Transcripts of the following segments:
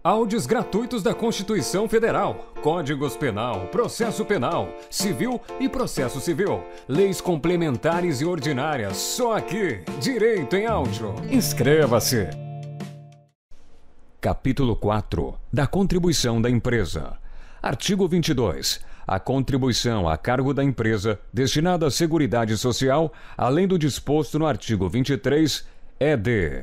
Áudios gratuitos da Constituição Federal, Códigos Penal, Processo Penal, Civil e Processo Civil, leis complementares e ordinárias, só aqui, Direito em Áudio. Inscreva-se! Capítulo 4 da Contribuição da Empresa. Artigo 22. A contribuição a cargo da empresa destinada à Seguridade Social, além do disposto no artigo 23, é de...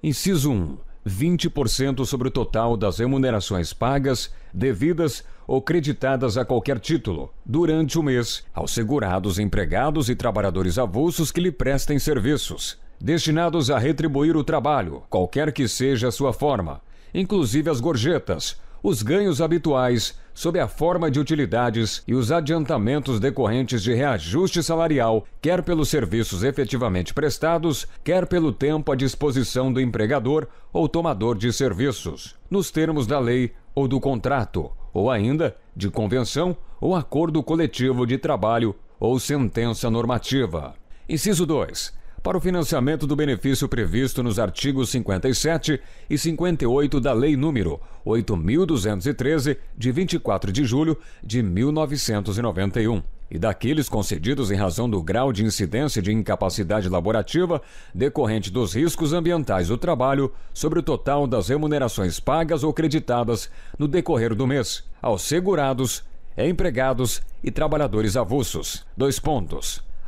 Inciso 1. 20% sobre o total das remunerações pagas, devidas ou creditadas a qualquer título, durante o mês, aos segurados, empregados e trabalhadores avulsos que lhe prestem serviços, destinados a retribuir o trabalho, qualquer que seja a sua forma, inclusive as gorjetas, os ganhos habituais, sob a forma de utilidades e os adiantamentos decorrentes de reajuste salarial, quer pelos serviços efetivamente prestados, quer pelo tempo à disposição do empregador ou tomador de serviços, nos termos da lei ou do contrato, ou ainda de convenção ou acordo coletivo de trabalho ou sentença normativa. Inciso 2. Para o financiamento do benefício previsto nos artigos 57 e 58 da Lei nº 8.213, de 24 de julho de 1991, e daqueles concedidos em razão do grau de incidência de incapacidade laborativa decorrente dos riscos ambientais do trabalho sobre o total das remunerações pagas ou creditadas no decorrer do mês, aos segurados, empregados e trabalhadores avulsos.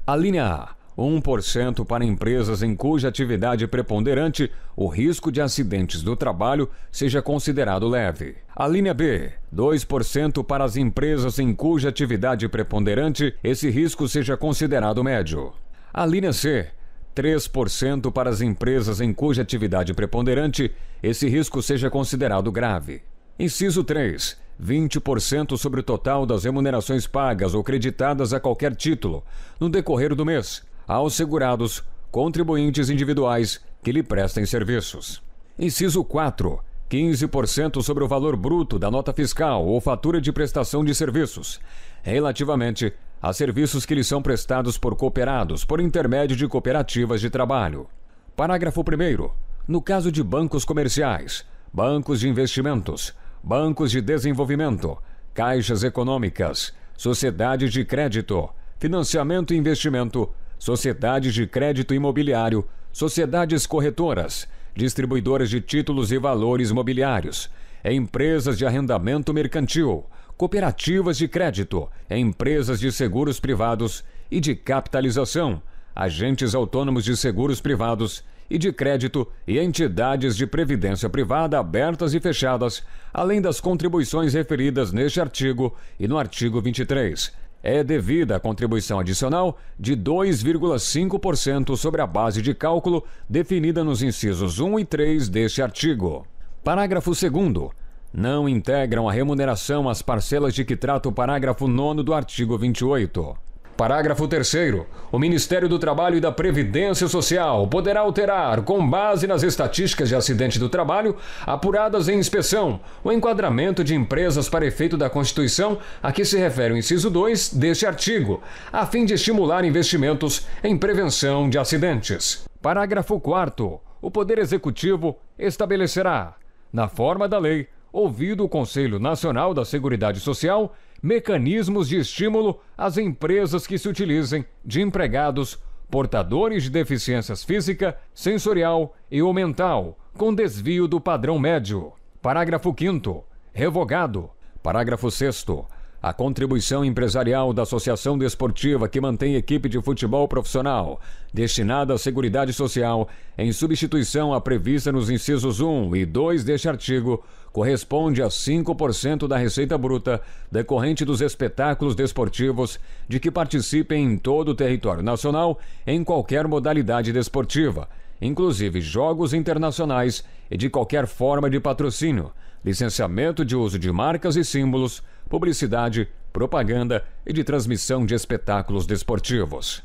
Alínea A. 1% para empresas em cuja atividade preponderante o risco de acidentes do trabalho seja considerado leve. Alínea B. 2% para as empresas em cuja atividade preponderante esse risco seja considerado médio. Alínea C. 3% para as empresas em cuja atividade preponderante esse risco seja considerado grave. Inciso 3. 20% sobre o total das remunerações pagas ou creditadas a qualquer título, no decorrer do mês, aos segurados, contribuintes individuais que lhe prestem serviços. Inciso 4. 15% sobre o valor bruto da nota fiscal ou fatura de prestação de serviços, relativamente a serviços que lhe são prestados por cooperados por intermédio de cooperativas de trabalho. Parágrafo 1º. No caso de bancos comerciais, bancos de investimentos, bancos de desenvolvimento, caixas econômicas, sociedades de crédito, financiamento e investimento, sociedades de crédito imobiliário, sociedades corretoras, distribuidoras de títulos e valores mobiliários, empresas de arrendamento mercantil, cooperativas de crédito, empresas de seguros privados e de capitalização, agentes autônomos de seguros privados e de crédito e entidades de previdência privada abertas e fechadas, além das contribuições referidas neste artigo e no artigo 23. É devida a contribuição adicional de 2,5% sobre a base de cálculo definida nos incisos 1 e 3 deste artigo. Parágrafo 2º. Não integram a remuneração as parcelas de que trata o parágrafo 9º do artigo 28. Parágrafo 3º. O Ministério do Trabalho e da Previdência Social poderá alterar, com base nas estatísticas de acidente do trabalho apuradas em inspeção, o enquadramento de empresas para efeito da Constituição a que se refere o inciso 2 deste artigo, a fim de estimular investimentos em prevenção de acidentes. Parágrafo 4º. O Poder Executivo estabelecerá, na forma da lei, ouvido o Conselho Nacional da Seguridade Social, mecanismos de estímulo às empresas que se utilizem de empregados portadores de deficiências física, sensorial e ou mental, com desvio do padrão médio. Parágrafo 5º. Revogado. Parágrafo 6º. A contribuição empresarial da associação desportiva que mantém equipe de futebol profissional, destinada à Seguridade Social, em substituição à prevista nos incisos 1 e 2 deste artigo, corresponde a 5% da receita bruta decorrente dos espetáculos desportivos de que participem em todo o território nacional em qualquer modalidade desportiva, inclusive jogos internacionais e de qualquer forma de patrocínio, licenciamento de uso de marcas e símbolos, publicidade, propaganda e de transmissão de espetáculos desportivos.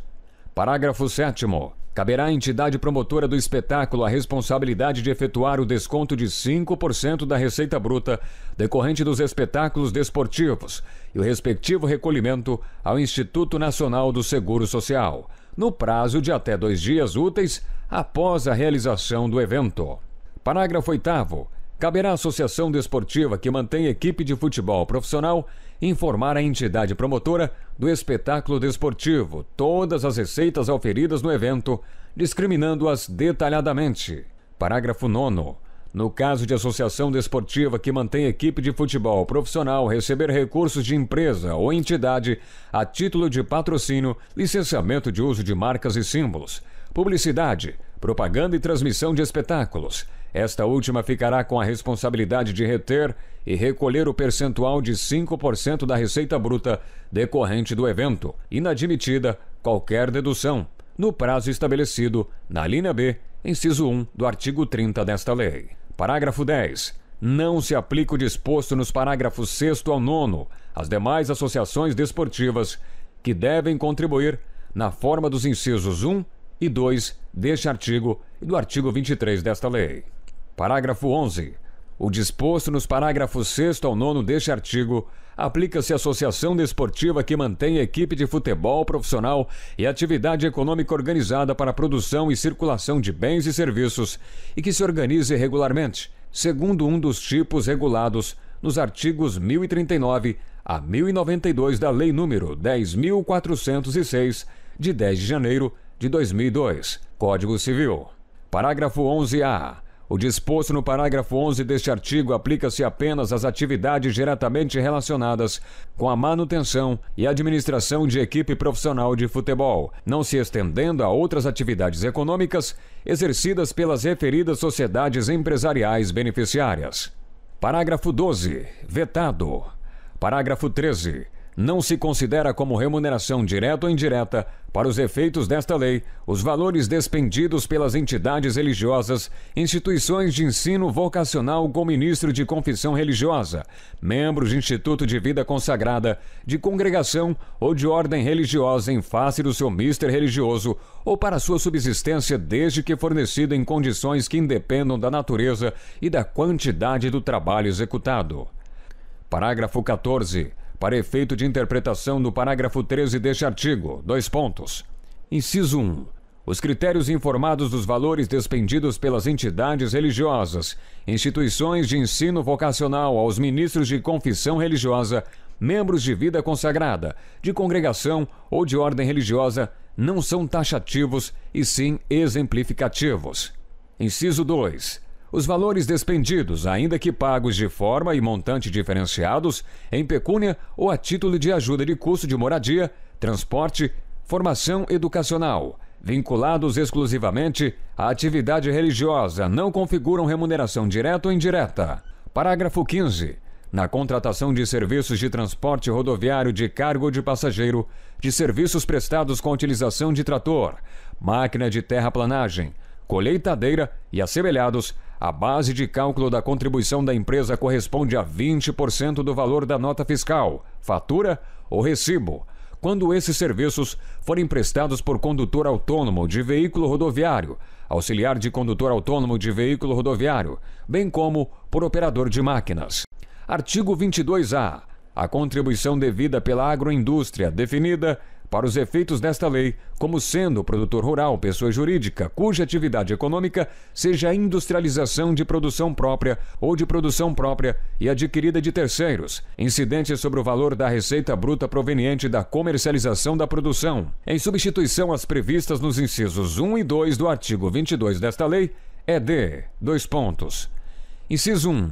Parágrafo 7º. Caberá à entidade promotora do espetáculo a responsabilidade de efetuar o desconto de 5% da receita bruta decorrente dos espetáculos desportivos e o respectivo recolhimento ao Instituto Nacional do Seguro Social, no prazo de até 2 dias úteis após a realização do evento. Parágrafo 8º. caberá à associação desportiva que mantém equipe de futebol profissional informar a entidade promotora do espetáculo desportivo todas as receitas auferidas no evento, discriminando-as detalhadamente. Parágrafo 9º. No caso de associação desportiva que mantém equipe de futebol profissional receber recursos de empresa ou entidade a título de patrocínio, licenciamento de uso de marcas e símbolos, publicidade, propaganda e transmissão de espetáculos, esta última ficará com a responsabilidade de reter e recolher o percentual de 5% da receita bruta decorrente do evento, inadmitida qualquer dedução, no prazo estabelecido na linha B, inciso 1 do artigo 30 desta lei. Parágrafo 10. Não se aplica o disposto nos parágrafos 6º ao 9º às demais associações desportivas que devem contribuir na forma dos incisos 1 e 2 deste artigo e do artigo 23 desta lei. Parágrafo 11. O disposto nos parágrafos 6º ao 9º deste artigo aplica-se à associação desportiva que mantém equipe de futebol profissional e atividade econômica organizada para a produção e circulação de bens e serviços e que se organize regularmente, segundo um dos tipos regulados nos artigos 1039 a 1092 da Lei nº 10.406, de 10 de janeiro de 2002, Código Civil. Parágrafo 11-A. O disposto no parágrafo 11 deste artigo aplica-se apenas às atividades diretamente relacionadas com a manutenção e administração de equipe profissional de futebol, não se estendendo a outras atividades econômicas exercidas pelas referidas sociedades empresariais beneficiárias. Parágrafo 12. Vetado. Parágrafo 13. Não se considera como remuneração direta ou indireta, para os efeitos desta lei, os valores despendidos pelas entidades religiosas, instituições de ensino vocacional com ministro de confissão religiosa, membros de instituto de vida consagrada, de congregação ou de ordem religiosa em face do seu mister religioso ou para sua subsistência desde que fornecido em condições que independam da natureza e da quantidade do trabalho executado. Parágrafo 14. Para efeito de interpretação do parágrafo 13 deste artigo, : Inciso 1. Os critérios informados dos valores despendidos pelas entidades religiosas, instituições de ensino vocacional aos ministros de confissão religiosa, membros de vida consagrada, de congregação ou de ordem religiosa, não são taxativos e sim exemplificativos. Inciso 2. Os valores despendidos, ainda que pagos de forma e montante diferenciados, em pecúnia ou a título de ajuda de custo de moradia, transporte, formação educacional, vinculados exclusivamente à atividade religiosa, não configuram remuneração direta ou indireta. Parágrafo 15. Na contratação de serviços de transporte rodoviário de carga ou de passageiro, de serviços prestados com utilização de trator, máquina de terraplanagem, colheitadeira e assemelhados, a base de cálculo da contribuição da empresa corresponde a 20% do valor da nota fiscal, fatura ou recibo, quando esses serviços forem prestados por condutor autônomo de veículo rodoviário, auxiliar de condutor autônomo de veículo rodoviário, bem como por operador de máquinas. Artigo 22-A. A contribuição devida pela agroindústria definida para os efeitos desta lei como sendo o produtor rural pessoa jurídica cuja atividade econômica seja a industrialização de produção própria ou de produção própria e adquirida de terceiros, incidente sobre o valor da receita bruta proveniente da comercialização da produção, em substituição às previstas nos incisos 1 e 2 do artigo 22 desta lei, é de: Inciso 1.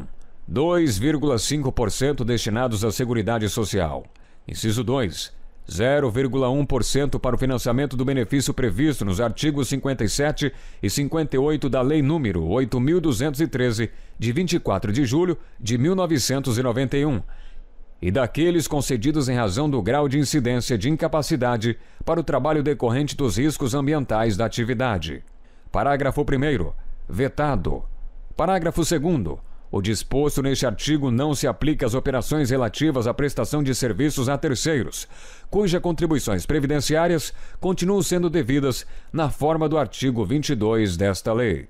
2,5% destinados à Seguridade Social. Inciso 2. 0,1% para o financiamento do benefício previsto nos artigos 57 e 58 da Lei nº 8.213, de 24 de julho de 1991, e daqueles concedidos em razão do grau de incidência de incapacidade para o trabalho decorrente dos riscos ambientais da atividade. Parágrafo 1º. Vetado. Parágrafo 2º. O disposto neste artigo não se aplica às operações relativas à prestação de serviços a terceiros, cujas contribuições previdenciárias continuam sendo devidas na forma do artigo 22 desta lei.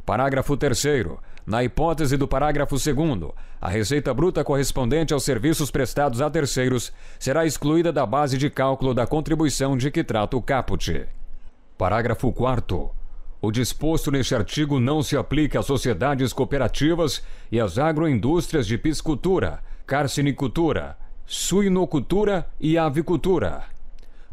Parágrafo 3º. Na hipótese do parágrafo 2º, a receita bruta correspondente aos serviços prestados a terceiros será excluída da base de cálculo da contribuição de que trata o caput. Parágrafo 4º. O disposto neste artigo não se aplica às sociedades cooperativas e às agroindústrias de piscicultura, carcinicultura, suinocultura e avicultura.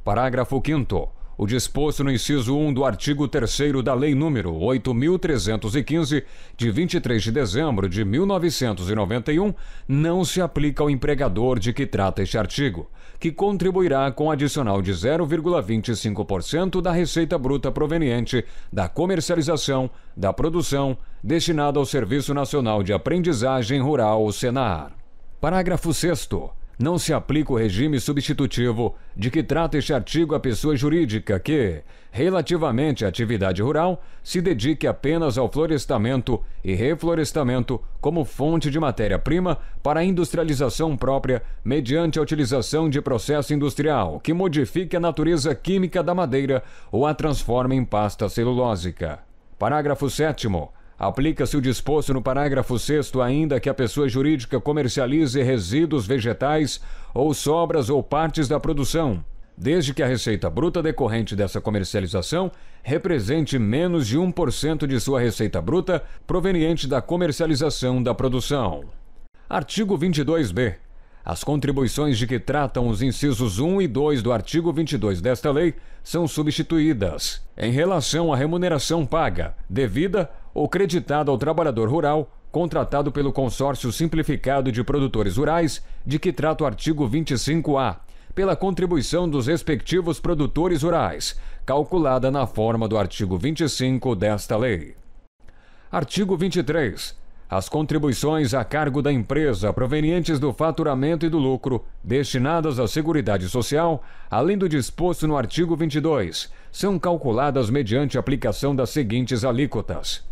Parágrafo 5º. O disposto no inciso 1 do artigo 3º da Lei nº 8.315, de 23 de dezembro de 1991, não se aplica ao empregador de que trata este artigo, que contribuirá com adicional de 0,25% da receita bruta proveniente da comercialização, da produção, destinada ao Serviço Nacional de Aprendizagem Rural, Senar. Parágrafo 6º. Não se aplica o regime substitutivo de que trata este artigo à pessoa jurídica que, relativamente à atividade rural, se dedique apenas ao florestamento e reflorestamento como fonte de matéria-prima para a industrialização própria mediante a utilização de processo industrial que modifique a natureza química da madeira ou a transforme em pasta celulósica. Parágrafo 7º. Aplica-se o disposto no parágrafo 6º ainda que a pessoa jurídica comercialize resíduos vegetais ou sobras ou partes da produção, desde que a receita bruta decorrente dessa comercialização represente menos de 1% de sua receita bruta proveniente da comercialização da produção. Artigo 22b. As contribuições de que tratam os incisos 1 e 2 do artigo 22 desta lei são substituídas, em relação à remuneração paga, devida ou creditada ao trabalhador rural contratado pelo Consórcio Simplificado de Produtores Rurais, de que trata o artigo 25A, pela contribuição dos respectivos produtores rurais, calculada na forma do artigo 25 desta lei. Artigo 23. As contribuições a cargo da empresa provenientes do faturamento e do lucro, destinadas à Seguridade Social, além do disposto no artigo 22, são calculadas mediante aplicação das seguintes alíquotas.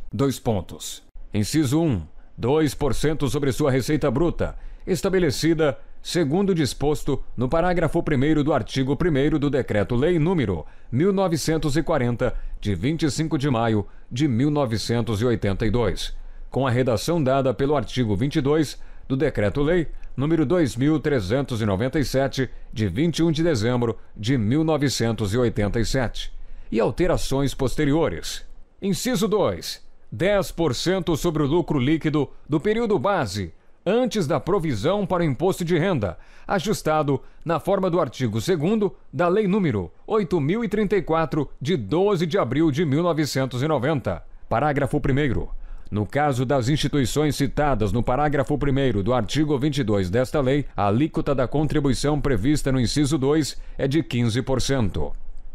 Inciso 1. 2% sobre sua receita bruta, estabelecida segundo o disposto no parágrafo 1º do artigo 1º do Decreto-Lei nº 1940, de 25 de maio de 1982. Com a redação dada pelo artigo 22 do Decreto-Lei nº 2.397, de 21 de dezembro de 1987, e alterações posteriores. Inciso 2. 10% sobre o lucro líquido do período base, antes da provisão para o imposto de renda, ajustado na forma do artigo 2º da Lei nº 8.034, de 12 de abril de 1990. Parágrafo 1º. No caso das instituições citadas no parágrafo 1º do artigo 22 desta lei, a alíquota da contribuição prevista no inciso 2 é de 15%.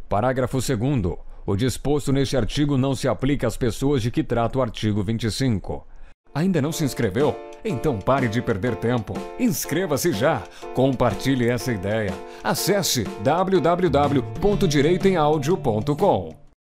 Parágrafo 2º. O disposto neste artigo não se aplica às pessoas de que trata o artigo 25. Ainda não se inscreveu? Então pare de perder tempo. Inscreva-se já. Compartilhe essa ideia. Acesse www.direitoemaudio.com.